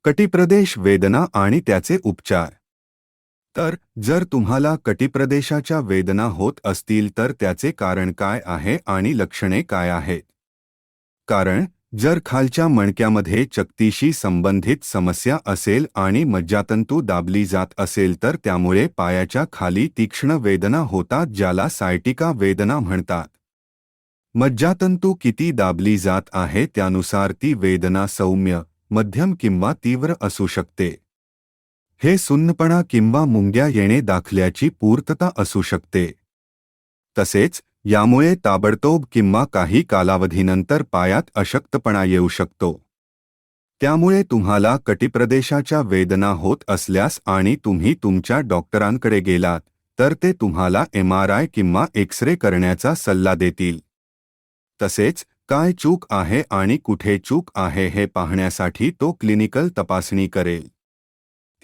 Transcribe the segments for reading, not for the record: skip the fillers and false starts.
कटिप्रदेश वेदना आणि त्याचे उपचार. तर जर तुम्हाला कटिप्रदेशाच्या वेदना होत असतील तर त्याचे कारण काय आहे आणि लक्षणे काय आहेत? कारण जर खालच्या मणक्यामध्ये चकतीशी संबंधित समस्या असेल आणि मज्जातंतू दाबली जात असेल तर त्यामुळे पायाच्या खाली तीक्ष्ण वेदना होतात, ज्याला सायटिका वेदना म्हणतात. मज्जातंतू किती दाबली जात आहे त्यानुसार ती वेदना सौम्य, मध्यम किंवा तीव्र असू शकते. हे सुन्नपणा किंवा मुंग्या येणे दाखल्याची पूर्तता असू शकते. तसेच यामुळे ताबडतोब किंवा काही कालावधीनंतर पायात अशक्तपणा येऊ शकतो. त्यामुळे तुम्हाला कटिप्रदेशाच्या वेदना होत असल्यास आणि तुम्ही तुमच्या डॉक्टरांकडे गेलात तर ते तुम्हाला MRI किंवा एक्स-रे करण्याचा सल्ला देतील. तसेच काय चूक आहे आणि कुठे चूक आहे हे पाहण्यासाठी तो क्लिनिकल तपासणी करेल.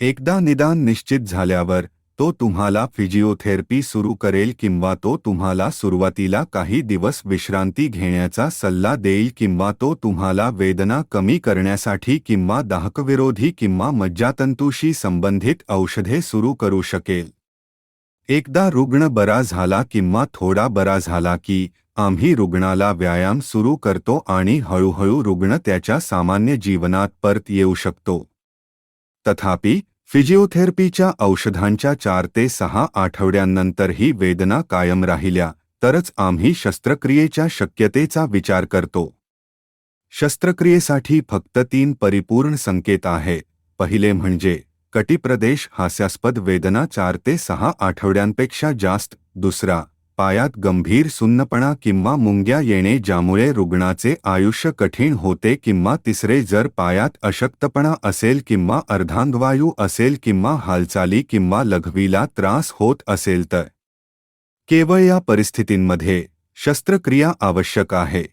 एकदा निदान निश्चित झाल्यावर तो तुम्हाला फिजिओथेरपी सुरू करेल किंवा तो तुम्हाला सुरुवातीला काही दिवस विश्रांती घेण्याचा सल्ला देईल किंवा तो तुम्हाला वेदना कमी करण्यासाठी किंवा दाहकविरोधी किंवा मज्जातंतूशी संबंधित औषधे सुरू करू शकेल. एकदा रुग्ण बरा झाला किंवा थोडा बरा झाला की आम्ही रुग्णाला व्यायाम सुरू करतो आणि हळूहळू रुग्ण त्याच्या सामान्य जीवनात परत येऊ शकतो. तथापि फिजिओथेरपीच्या औषधांच्या 4 ते 6 आठवड्यांनंतरही वेदना कायम राहिल्या तरच आम्ही शस्त्रक्रियेच्या शक्यतेचा विचार करतो. शस्त्रक्रियेसाठी फक्त 3 परिपूर्ण संकेत आहेत. पहिले म्हणजे कटिप्रदेश हास्यास्पद वेदना 4 ते 6 आठवड्यांपेक्षा जास्त. दुसरा, पायात गंभीर सुन्नपणा किंवा मुंग्या येणे ज्यामुळे रुग्णाचे आयुष्य कठीण होते किंवा तिसरे, जर पायात अशक्तपणा असेल किंवा अर्धांगवायू असेल किंवा हालचाली किंवा लघवीला त्रास होत असेल तर केवळ या परिस्थितींमध्ये शस्त्रक्रिया आवश्यक आहे.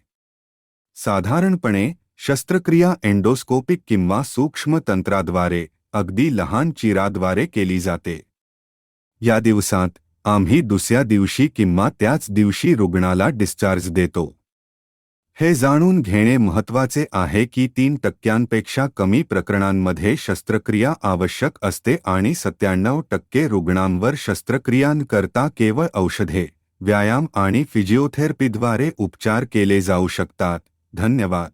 साधारणपणे शस्त्रक्रिया एंडोस्कोपिक किंवा सूक्ष्म तंत्राद्वारे अगदी लहान चिराद्वारे केली जाते. या दिवसात आम्ही दुसऱ्या दिवशी किंवा त्याच दिवशी रुग्णाला डिस्चार्ज देतो. हे जाणून घेणे महत्त्वाचे आहे की 3% कमी प्रकरणांमध्ये शस्त्रक्रिया आवश्यक असते आणि 97% रुग्णांवर शस्त्रक्रियांकरता केवळ औषधे, व्यायाम आणि फिजिओथेरपीद्वारे उपचार केले जाऊ शकतात. धन्यवाद.